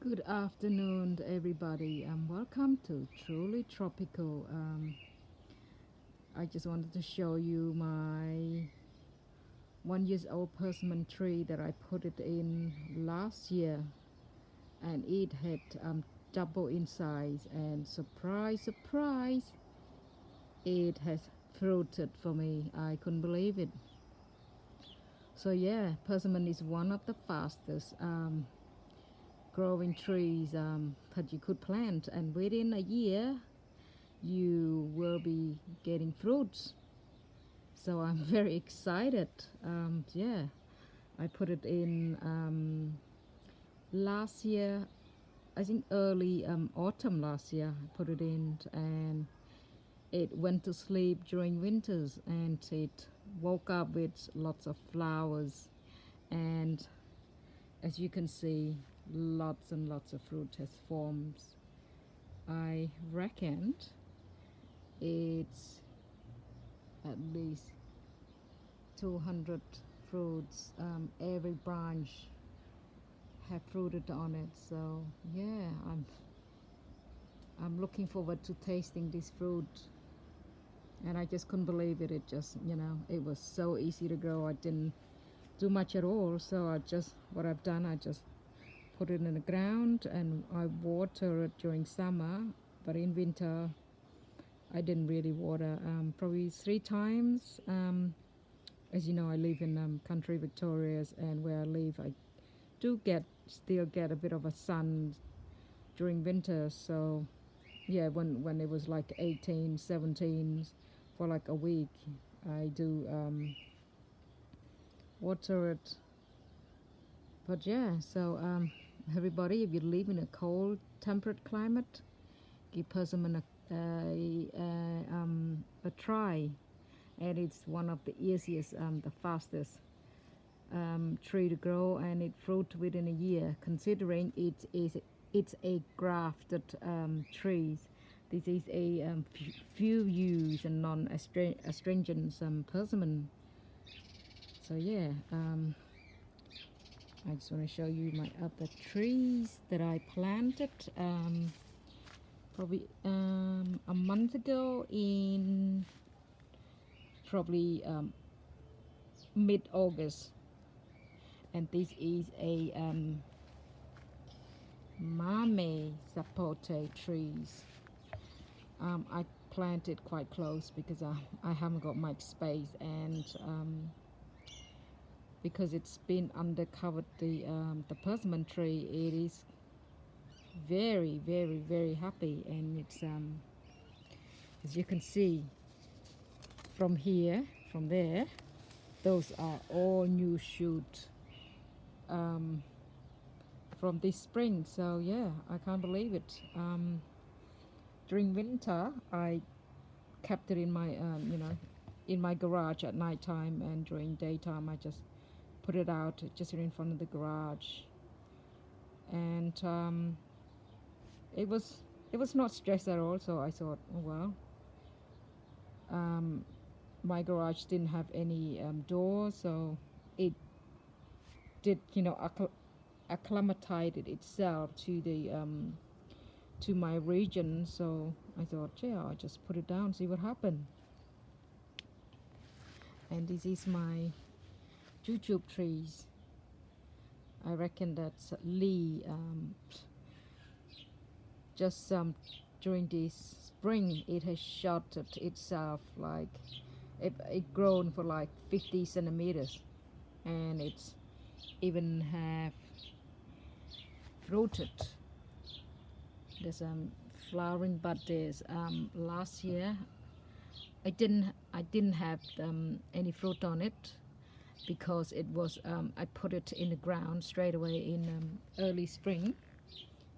Good afternoon, everybody, and welcome to Truly Tropical. I just wanted to show you my 1 year old persimmon tree that I put it in last year, and it had double in size. And surprise, surprise, it has fruited for me. I couldn't believe it. So yeah, persimmon is one of the fastest growing trees that you could plant, and within a year you will be getting fruits. So I'm very excited. Yeah, I put it in last year, I think early autumn last year. I put it in, and it went to sleep during winters, and it woke up with lots of flowers, and as you can see, lots and lots of fruit has formed. I reckon it's at least 200 fruits. Every branch have fruited on it. So yeah, I'm looking forward to tasting this fruit, and I just couldn't believe it. It just, it was so easy to grow. I didn't do much at all. So what I've done, I just put it in the ground and I water it during summer, but in winter I didn't really water, probably 3 times. As you know, I live in country Victoria, and where I live I do still get a bit of a sun during winter. So yeah, when it was like 18, 17 for like a week, I do water it. But yeah, so everybody, if you live in a cold temperate climate, give persimmon a try. And it's one of the easiest, the fastest tree to grow, and it fruit within a year, considering it's a grafted trees. This is a few use and non-astringent persimmon. So yeah, I just want to show you my other trees that I planted probably a month ago, in probably mid-August. And this is a mameysapote trees. I planted quite close because I haven't got much space, and because it's been undercovered, the persimmon tree, it is very, very, very happy. And it's as you can see from here, from there, those are all new shoots from this spring. So yeah, I can't believe it. During winter I kept it in my in my garage at night time, and during daytime I just put it out just in front of the garage. And it was not stressed at all. So I thought, oh well, my garage didn't have any door, so it did, acclimatized itself to the to my region. So I thought, yeah, I'll just put it down, see what happened. And this is my jujube trees. I reckon that's just during this spring it has shot itself, like it grown for like 50 centimeters, and it's even have fruited. There's flowering, but there's last year I didn't have any fruit on it, because it was I put it in the ground straight away in early spring,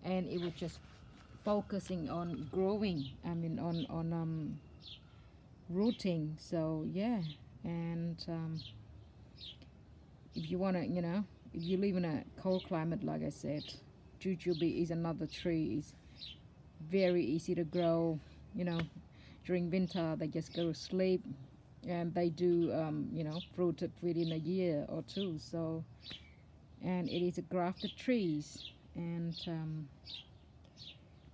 and it was just focusing on growing, I mean on rooting. So yeah, and if you want to, if you live in a cold climate, like I said, jujube is another tree. It's very easy to grow. During winter they just go to sleep, and they do fruit it within a year or two. So, and it is a grafted trees, And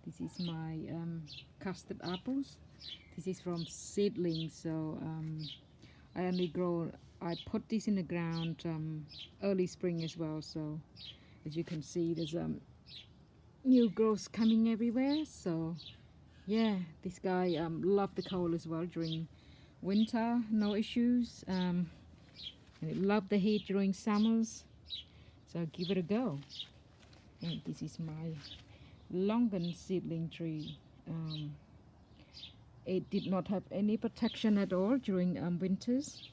this is my custard apples. This is from seedlings, so I put this in the ground early spring as well. So as you can see, there's new growths coming everywhere. So yeah, this guy loved the cold as well during winter, no issues, and it loved the heat during summers. So give it a go. And this is my Longan seedling tree. It did not have any protection at all during winters.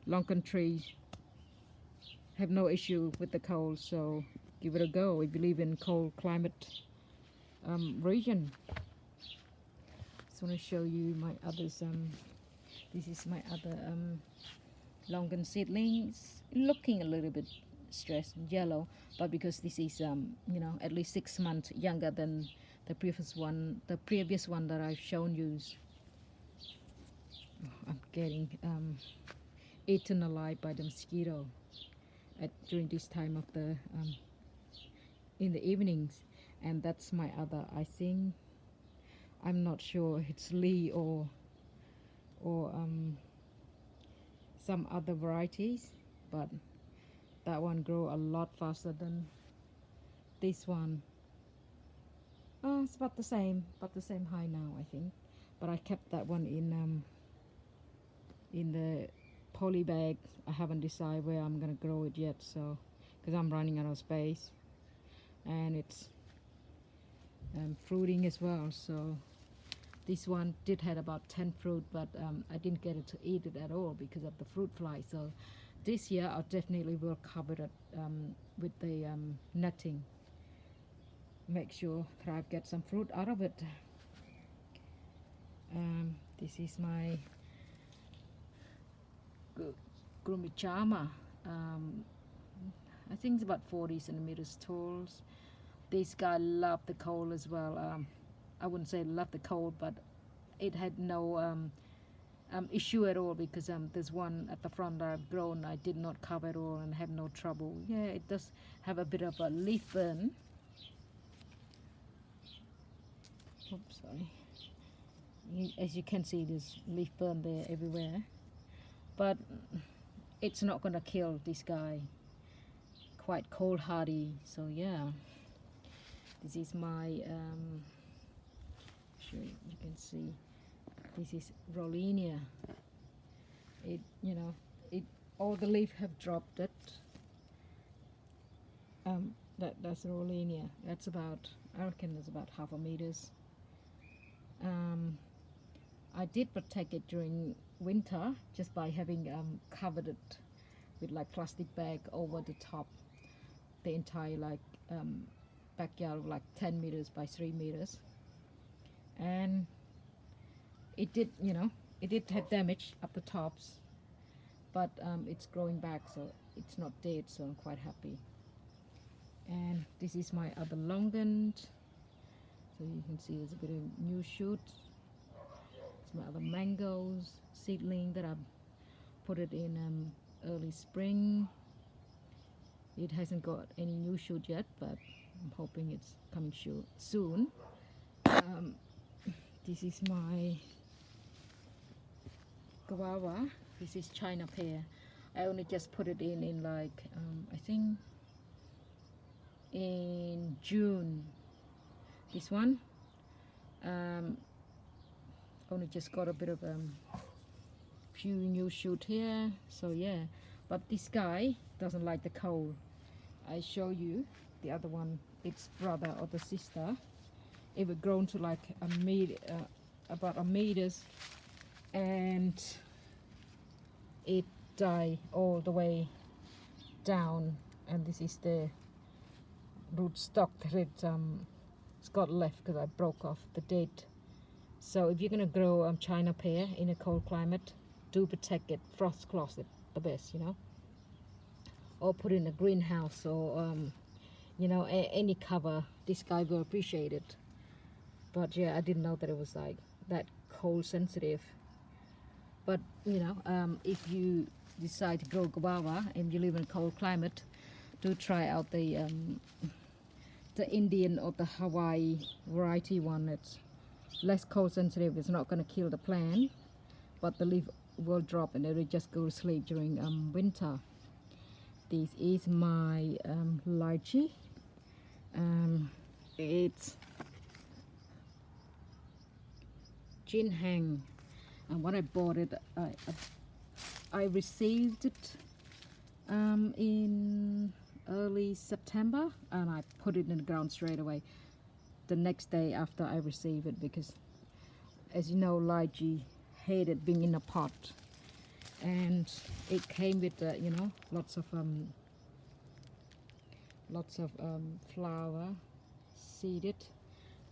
Longan trees have no issue with the cold, so give it a go if you live in cold climate region. Just want to show you my others. This is my other Longan seedlings, looking a little bit stressed, yellow, but because this is at least 6 months younger than the previous one that I've shown you. I'm getting eaten alive by the mosquito during this time of the in the evenings. And that's my other, I think, I'm not sure it's Lee or some other varieties, but that one grew a lot faster than this one. It's about the same high now, I think, but I kept that one in the poly bag. I haven't decided where I'm gonna grow it yet, so because I'm running out of space, and it's fruiting as well. So this one did had about 10 fruit, but I didn't get it to eat it at all because of the fruit fly. So this year I definitely will cover it with the netting. Make sure that I get some fruit out of it. This is my Grumichama. I think it's about 40 centimeters tall. This guy loved the cold as well. I wouldn't say love the cold, but it had no issue at all, because there's one at the front that I've grown. I did not cover it all and have no trouble. Yeah, it does have a bit of a leaf burn. Oops, sorry. As you can see, there's leaf burn there everywhere, but it's not gonna kill this guy. Quite cold hardy. So yeah, this is my sure you can see, this is Rollinia. It all the leaf have dropped it. That's Rollinia. That's about, I reckon it's about 0.5 meters. I did protect it during winter just by having covered it with like plastic bag over the top, the entire backyard of like 10 meters by 3 meters. And it did, it did have damage up the tops, but it's growing back, so it's not dead, so I'm quite happy. And this is my other Longan. So you can see there's a bit of new shoot. It's my other mangoes seedling that I put it in early spring. It hasn't got any new shoot yet, but I'm hoping it's coming soon. This is my guava. This is China pear. I only just put it in like I think in June. This one only just got a bit of few new shoot here. So yeah, but this guy doesn't like the cold. I show you the other one, its brother or the sister. It would grown to like about 1 meter, and it died all the way down. And this is the rootstock that it's got left because I broke off the dead. So if you're gonna grow China pear in a cold climate, do protect it, frost closet the best, or put in a greenhouse, or any cover. This guy will appreciate it. But yeah, I didn't know that it was like that cold sensitive. But if you decide to grow guava and you live in cold climate, do try out the Indian or the Hawaii variety one. It's less cold sensitive. It's not going to kill the plant, but the leaf will drop and it will just go to sleep during winter. This is my lychee. It's Jin Hang, and when I bought it, I received it in early September, and I put it in the ground straight away the next day after I received it, because as you know, lychee hated being in a pot, and it came with you know, lots of flower seeded,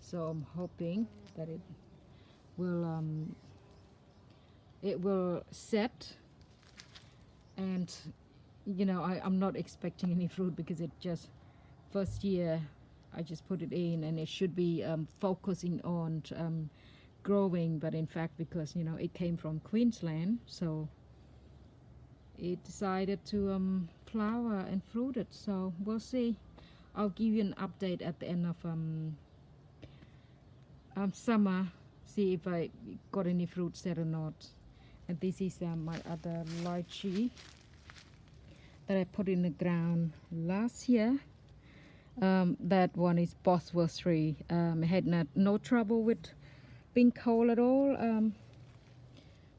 so I'm hoping that it will set. And you know, I'm not expecting any fruit because it just first year I just put it in, and it should be focusing on growing, but in fact, because you know it came from Queensland, so it decided to flower and fruit it. So we'll see. I'll give you an update at the end of summer, see if I got any fruit set or not. And this is my other lychee that I put in the ground last year. That one is Bosworth tree. Had no trouble with being cold at all.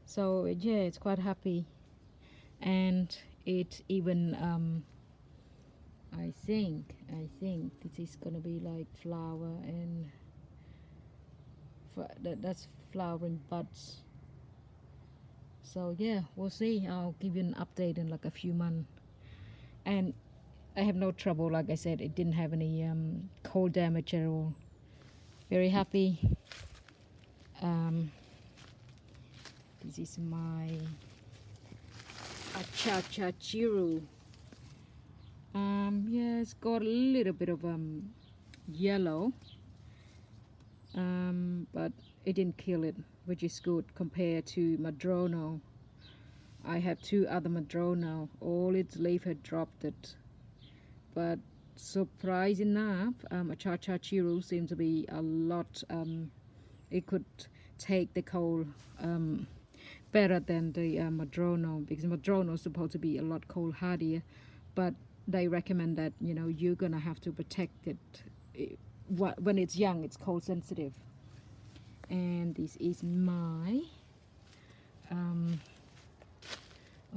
So yeah, it's quite happy, and it even I think this is gonna be like flower, and that's flowering buds. So yeah, we'll see. I'll give you an update in like a few months. And I have no trouble, like I said, it didn't have any cold damage at all. Very happy. This is my achachachiru. Yeah, it's got a little bit of yellow, but it didn't kill it, which is good compared to madrono. I have two other madrono. All its leaf had dropped it, but surprise enough, achachachiru seems to be a lot. It could take the cold better than the madrono, because madrono is supposed to be a lot cold hardier, but they recommend that, you know, you're gonna have to protect it. When it's young, it's cold sensitive. And this is my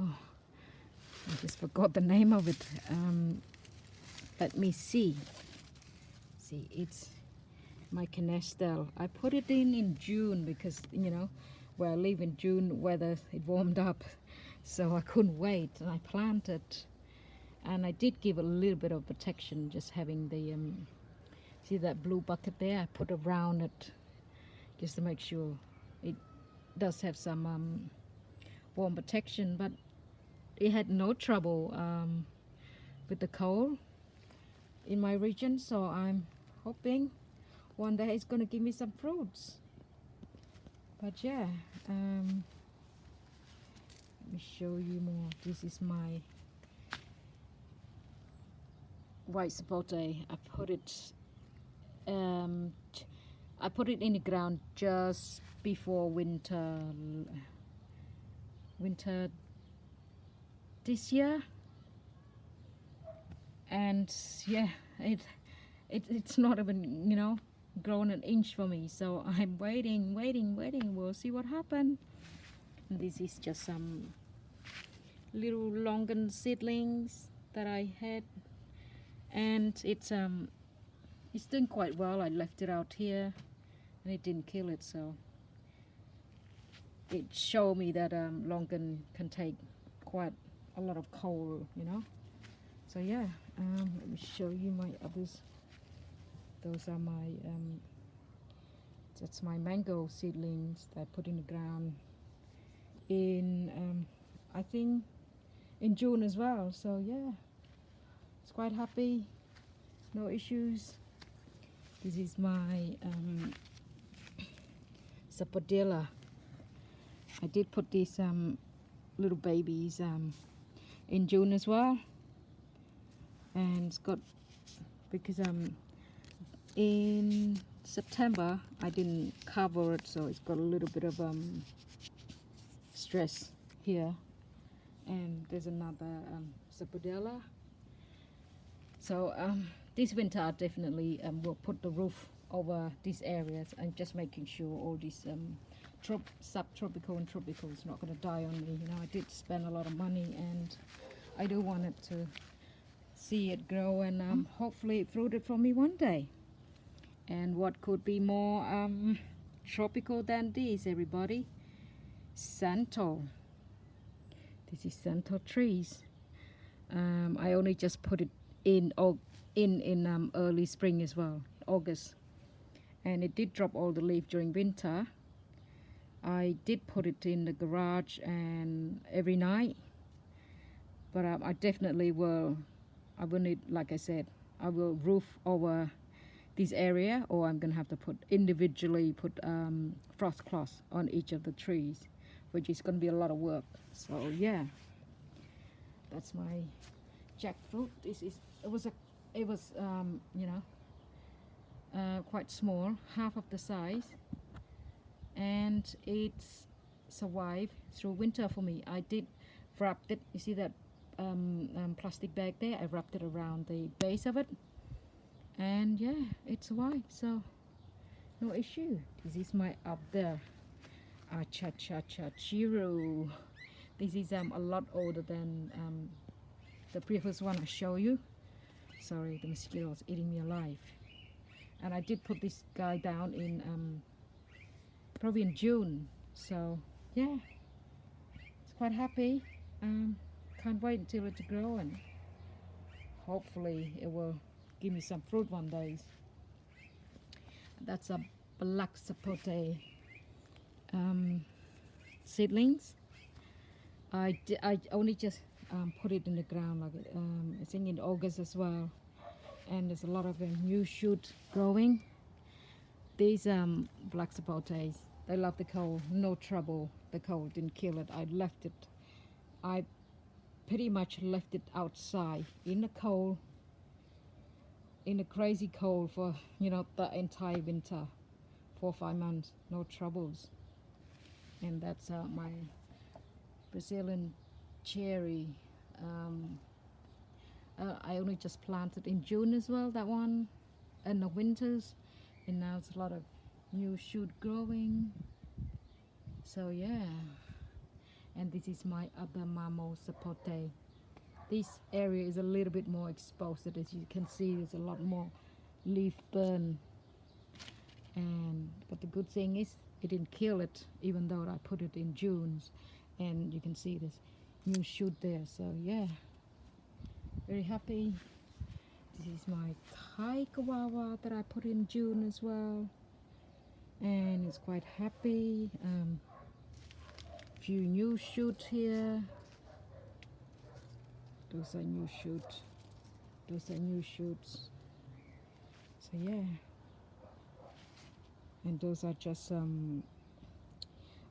oh, I just forgot the name of it. Let me see, it's my canestel. I put it in June because, you know, where I live in June weather, it warmed up, so I couldn't wait, and I planted. And I did give a little bit of protection, just having the see that blue bucket there, I put around it just to make sure it does have some warm protection. But it had no trouble with the cold in my region, so I'm hoping one day it's going to give me some fruits. But yeah, let me show you more. This is my white sapote. I put it in the ground just before winter this year, and yeah, it's not even, you know, grown an inch for me, so I'm waiting. We'll see what happens. This is just some little Longan seedlings that I had, and it's doing quite well. I left it out here and it didn't kill it, so it showed me that Longan can take quite a lot of cold, you know. So yeah, let me show you my others. Those are my that's my mango seedlings that I put in the ground in I think in June as well. So yeah, it's quite happy, no issues. This is my sapodilla. I did put this little babies in June as well. And it's got, because in September I didn't cover it, so it's got a little bit of stress here. And there's another sapodilla. So this winter I definitely will put the roof over these areas and just making sure all these subtropical and tropical is not going to die on me. You know, I did spend a lot of money, and I do want it to see it grow and hopefully it fruited for me one day. And what could be more tropical than this, everybody? Santo. This is Santo trees. I only just put it in early spring as well, August, and it did drop all the leaf during winter. I did put it in the garage and every night, but I definitely will. I will need, like I said, I will roof over this area, or I'm gonna have to individually put frost cloths on each of the trees, which is gonna be a lot of work. So yeah, that's my jackfruit. It was you know, quite small, half of the size, and it's survived through winter for me. I did wrap it. You see that plastic bag there? I wrapped it around the base of it, and yeah, it survived. So no issue. This is my up there. Chiro. This is a lot older than the previous one I show you. Sorry, the mosquitoes eating me alive. And I did put this guy down in probably in June. So yeah, it's quite happy. Can't wait until it to grow, and hopefully it will give me some fruit one day. That's a black sapote seedlings. I only just put it in the ground, like I think in August as well, and there's a lot of new shoot growing. These black sapotes, they love the cold, no trouble. The cold didn't kill it. I pretty much left it outside in the cold, in the crazy cold for, you know, the entire winter, 4 or 5 months, no troubles. And that's my Brazilian cherry. I only just planted in June as well, that one, in the winters, and now it's a lot of new shoot growing. So yeah, and this is my other mameysapote. This area is a little bit more exposed, as you can see. There's a lot more leaf burn, but the good thing is it didn't kill it, even though I put it in June, and you can see this new shoot there. So yeah, very happy. This is my Thai kawawa that I put in June as well, and it's quite happy. Few new shoots here. Those are new shoots. Those are new shoots. So yeah, and those are just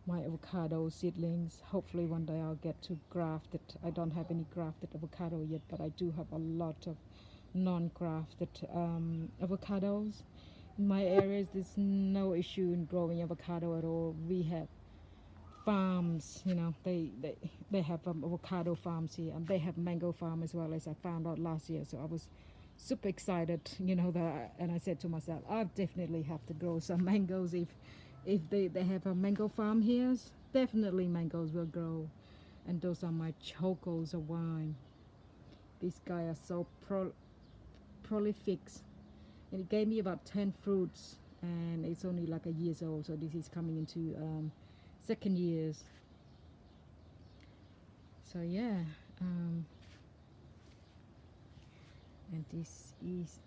my avocado seedlings. Hopefully one day I'll get to graft it. I don't have any grafted avocado yet, but I do have a lot of non-grafted avocados. In my areas, there's no issue in growing avocado at all. We have farms, you know, they have avocado farms here, and they have mango farm as well, as I found out last year. So I was super excited, you know, and I said to myself, I definitely have to grow some mangoes. If they have a mango farm here, definitely mangoes will grow. And those are my chocos of wine. These guys are so prolific, and it gave me about 10 fruits, and it's only like a year old, so this is coming into second years. So yeah, and this is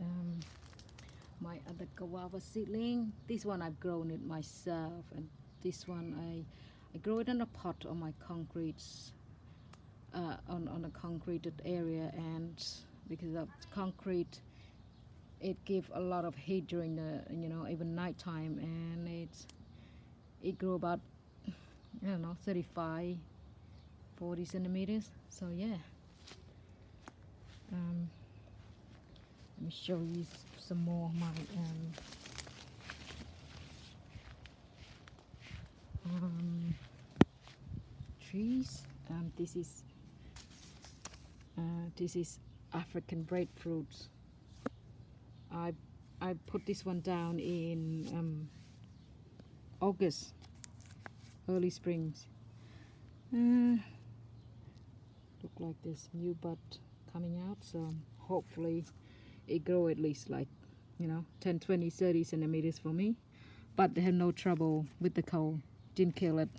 my other guava seedling. This one I've grown it myself, and this one I grow it in a pot on my concrete, on a concreted area, and because of concrete, it gives a lot of heat during the, you know, even nighttime, and it grew about, I don't know, 35 40 centimeters. So yeah, let me show you some more of my trees. This is African breadfruit. I put this one down in August, early springs. Look like this new bud coming out, so hopefully it grow at least like 10, 20, 30 centimeters for me. But they have no trouble with the cold, didn't kill it.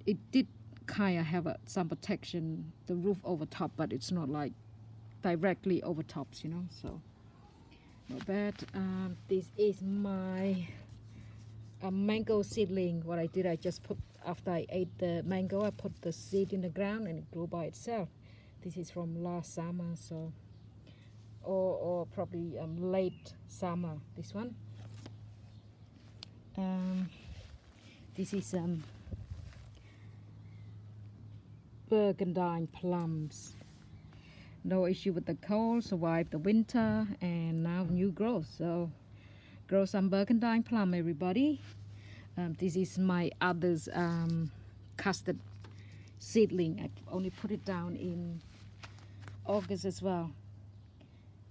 It did kind of have some protection, the roof over top, but it's not like directly over tops, so not bad. This is my mango seedling. What I did, I just put, after I ate the mango, I put the seed in the ground and it grew by itself. This is from last summer, so or probably late summer, this one. This is burgundy plums. No issue with the cold, survived the winter, and now new growth. So grow some burgundy plum, everybody. This is my other's custard seedling. I only put it down in August as well.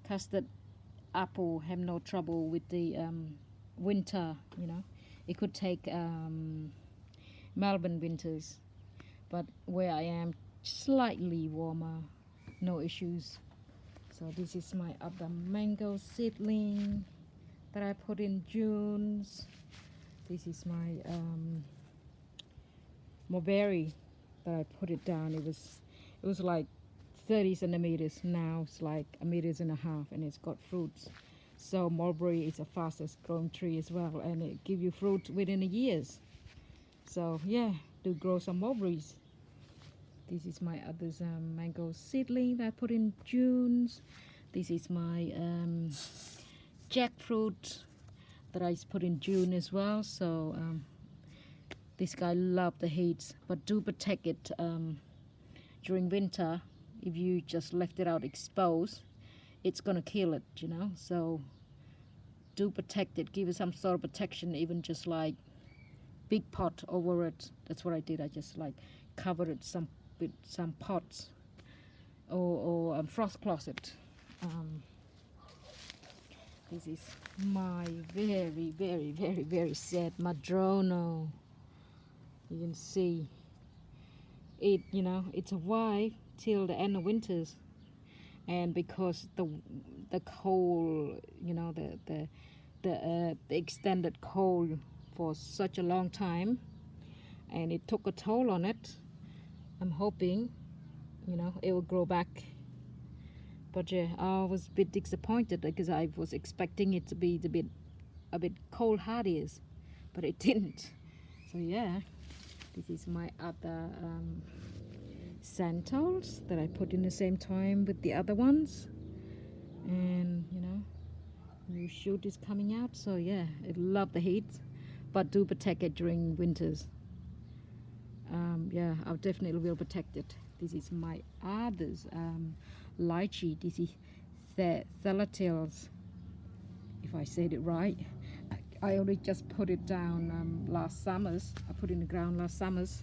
Custard apple have no trouble with the winter, It could take Melbourne winters, but where I am, slightly warmer, no issues. So this is my other mango seedling that I put in June. This is my mulberry that I put it down. It was like 30 centimeters. Now it's like 1.5 meters, and it's got fruits. So mulberry is the fastest growing tree as well, and it give you fruit within a years. So yeah, do grow some mulberries. This is my other mango seedling that I put in June. This is my jackfruit that I put in June as well. So this guy loved the heat, but do protect it during winter. If you just left it out exposed, it's gonna kill it, So do protect it, give it some sort of protection, even just like big pot over it. That's what I did. I just like covered it with some pots or frost closet. This is my very, very, very, very sad madrono. You can see it, it's a white till the end of winters, and because the cold, the extended cold for such a long time, and it took a toll on it. I'm hoping, it will grow back. But yeah, I was a bit disappointed because I was expecting it to be a bit cold hardy, but it didn't. So yeah, this is my other santols that I put in the same time with the other ones, and new shoot is coming out. So yeah, it love the heat, but do protect it during winters. Yeah, I definitely will protect it. This is my others lychee. This is the Thalatiels, if I said it right. I only just put it down last summers. I put it in the ground last summers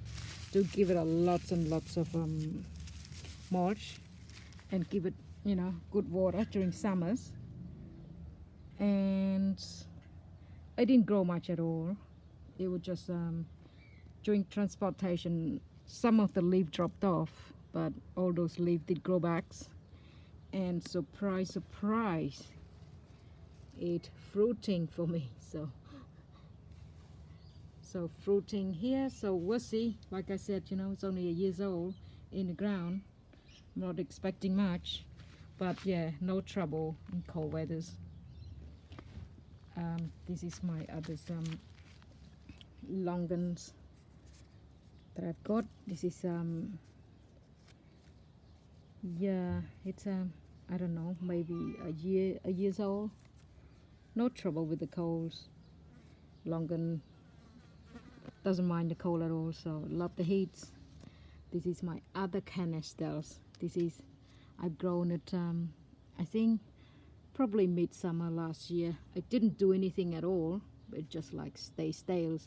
to give it lots and lots of mulch, and give it good water during summers. And I didn't grow much at all. It was just during transportation, some of the leaf dropped off, but all those leaves did grow back. And surprise, surprise, it fruiting for me. So fruiting here. So we'll see. Like I said, it's only a year old in the ground. I'm not expecting much, but yeah, no trouble in cold weathers. This is my other Longans that I've got. This is yeah, it's I don't know, maybe a years old. No trouble with the colds. Longan doesn't mind the cold at all, so love the heat. This is my other canisters. This is, I've grown it, I think probably midsummer last year. I didn't do anything at all, it just like stay stale.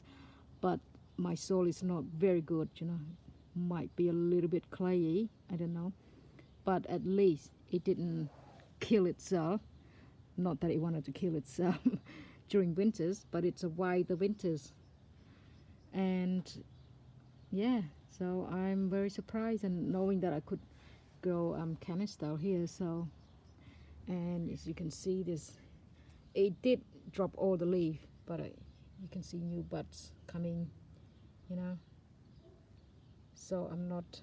But my soil is not very good, you know, might be a little bit clayey, I don't know, but at least it didn't kill itself. Not that it wanted to kill itself during winters, but it's survived the winters. And yeah, so I'm very surprised, and knowing that I could grow canister here. So, and as you can see, this, it did drop all the leaf, but you can see new buds coming, you know, so I'm not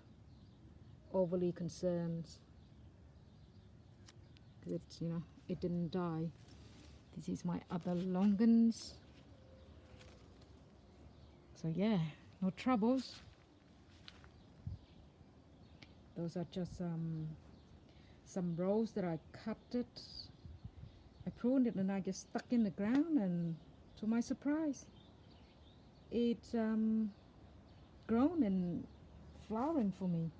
overly concerned that, you know, it didn't die. This is my other Longans. So yeah, no troubles. Those are just some rows that I cut it. I pruned it and I just stuck in the ground, and to my surprise, it's grown and flowering for me.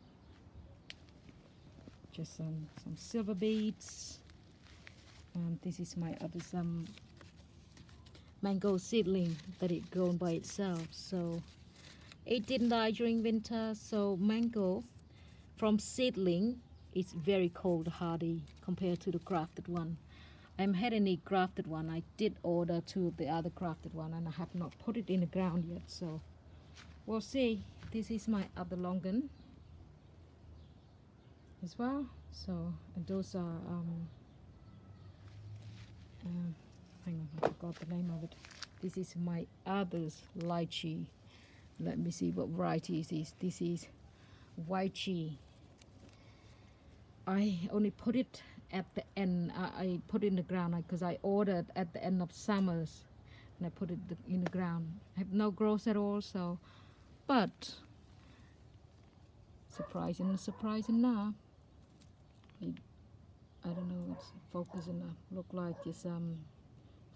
Just some silver beets. And this is my other mango seedling that it grown by itself. So it didn't die during winter. So mango from seedling is very cold hardy compared to the grafted one. I haven't had any grafted one. I did order two of the other grafted one, and I have not put it in the ground yet. So we'll see. This is my other Longan as well. So, and those are hang on, I forgot the name of it. This is my others lychee. Let me see what variety is this. This is lychee. I only put it at the end. I put it in the ground because I ordered at the end of summers, and I put it in the ground. I have no growth at all. So, but surprising enough, I don't know, it's focus enough. Look like it's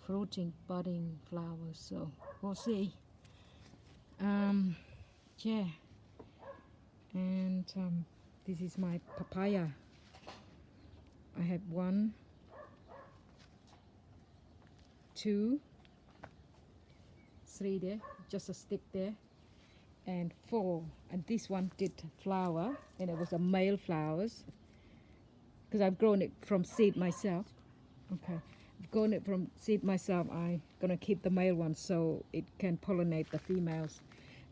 fruiting, budding flowers. So we'll see. Yeah, and this is my papaya. I have 1, 2, 3 there, just a stick there, and 4. And this one did flower, and it was a male flowers, because I've grown it from seed myself. Okay, I've grown it from seed myself. I'm gonna keep the male one so it can pollinate the females.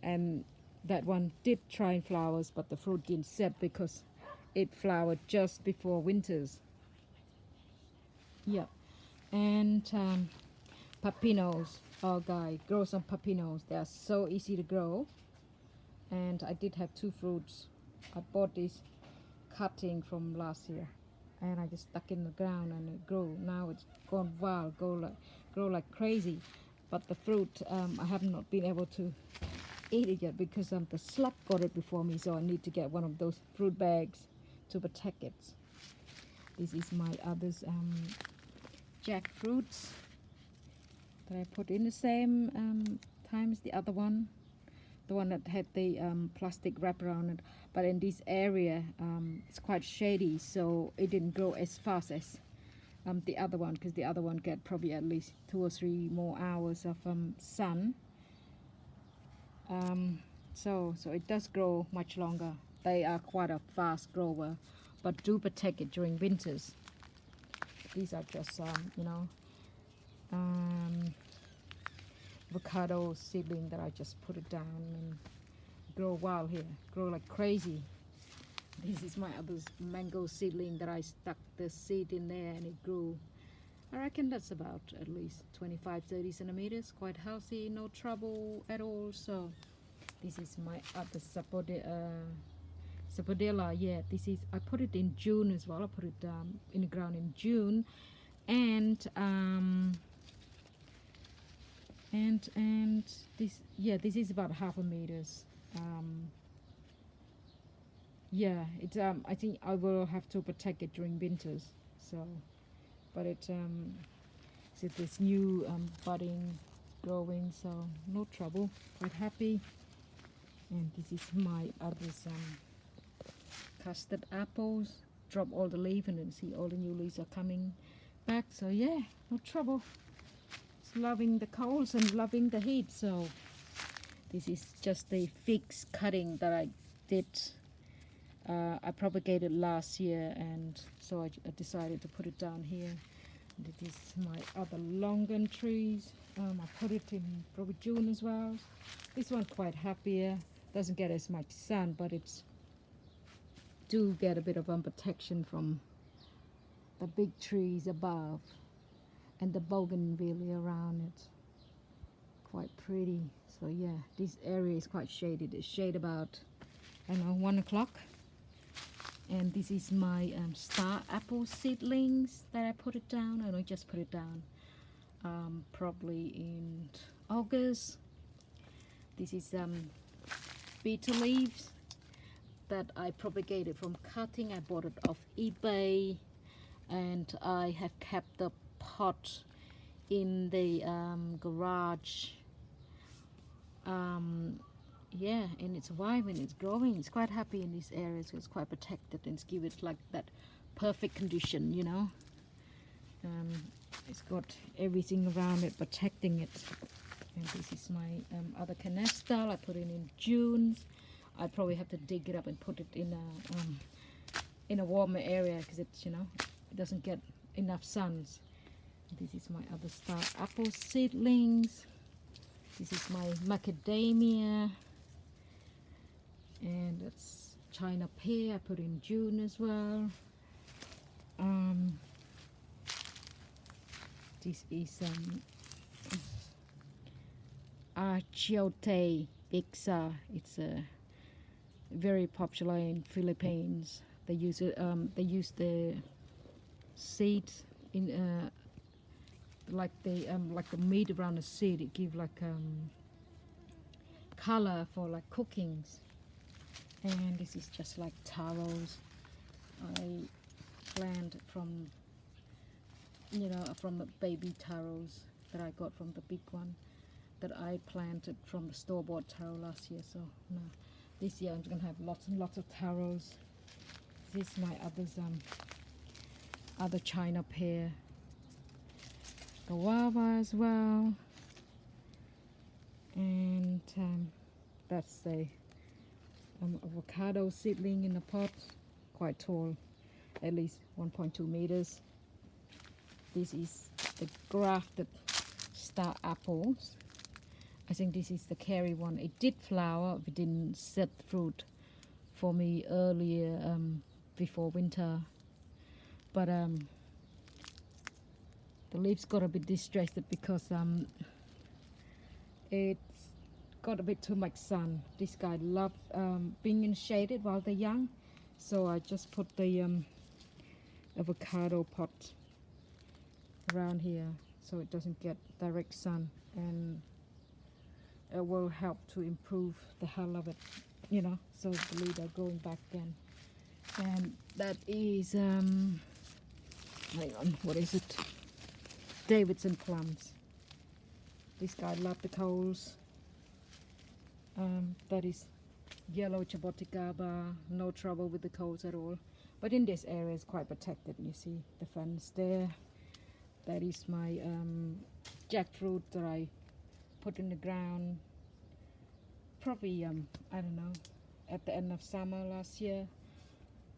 And that one did try flowers, but the fruit didn't set because it flowered just before winters. Yeah, and pepinos. Oh, guys, grow some pepinos. They are so easy to grow. And I did have 2 fruits. I bought this cutting from last year, and I just stuck in the ground and it grew. Now it's gone wild, grow like crazy. But the fruit, I have not been able to eat it yet because the slug got it before me. So I need to get one of those fruit bags to protect it. This is my others jackfruits that I put in the same time as the other one, the one that had the plastic wrap around it. But in this area, it's quite shady, so it didn't grow as fast as the other one, because the other one get probably at least 2 or 3 more hours of sun. So it does grow much longer. They are quite a fast grower, but do protect it during winters. These are just you know, avocado seedling that I just put it down and grow wild here, grow like crazy. This is my other mango seedling that I stuck the seed in there and it grew. I reckon that's about at least 25-30 centimeters, quite healthy, no trouble at all. So this is my other sapodilla. Yeah, this is, I put it in June as well. I put it in the ground in June, and this, yeah, this is about 0.5 meters. Yeah, it's I think I will have to protect it during winters. So, but it so this new budding growing, so no trouble, quite happy. And this is my other custard apples. Drop all the leaves and then see all the new leaves are coming back, so yeah, no trouble. It's loving the colds and loving the heat. So this is just the fixed cutting that I did. I propagated last year, and so I decided to put it down here. And it is my other Longan trees. I put it in probably June as well. This one quite happier, doesn't get as much sun, but it's do get a bit of protection from the big trees above and the bougainvillea around it. Quite pretty. So yeah, this area is quite shaded. It's shade about, I don't know, 1 o'clock. And this is my star apple seedlings that I put it down. I don't just put it down probably in August. This is bitter leaves that I propagated from cutting. I bought it off eBay, and I have kept the pot in the garage. Yeah, and it's vibrant, it's growing, it's quite happy in this area, so it's quite protected, and it's give it like that perfect condition, you know. It's got everything around it protecting it. And this is my other canasta. I put it in June. I probably have to dig it up and put it in a warmer area, because it's, you know, it doesn't get enough sun. This is my other star apple seedlings. This is my macadamia, and that's China pear. I put in June as well. This is achiote ixa. It's very popular in Philippines. They use it. They use the seeds in like the meat around the seed. It gives like color for like cookings. And this is just like taros. I planted from, you know, from the baby taros that I got from the big one that I planted from the store-bought taro last year. So no, this year I'm gonna have lots and lots of taros. This is my other China pear, guava as well, and that's the avocado seedling in a pot, quite tall, at least 1.2 meters. This is the grafted star apples. I think this is the Kerry one. It did flower, it didn't set fruit for me earlier before winter, but the leaves got a bit distressed because it's got a bit too much sun. This guy loves being in shaded while they're young, so I just put the avocado pot around here so it doesn't get direct sun, and it will help to improve the health of it, you know, so the leaves are growing back again. And that is hang on, what is it? Davidson plums. This guy loves the colds. That is yellow chaboticaba, no trouble with the colds at all. But in this area it's quite protected. You see the fence there. That is my jackfruit that I put in the ground probably I don't know, at the end of summer last year,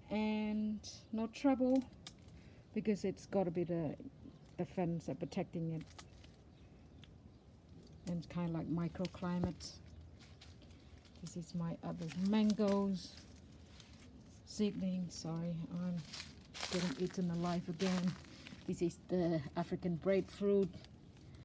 and no trouble because it's got a bit of the fence protecting it, and it's kind of like microclimate. This is my other mangoes seedling. Sorry, I'm getting eaten alive again. This is the African breadfruit.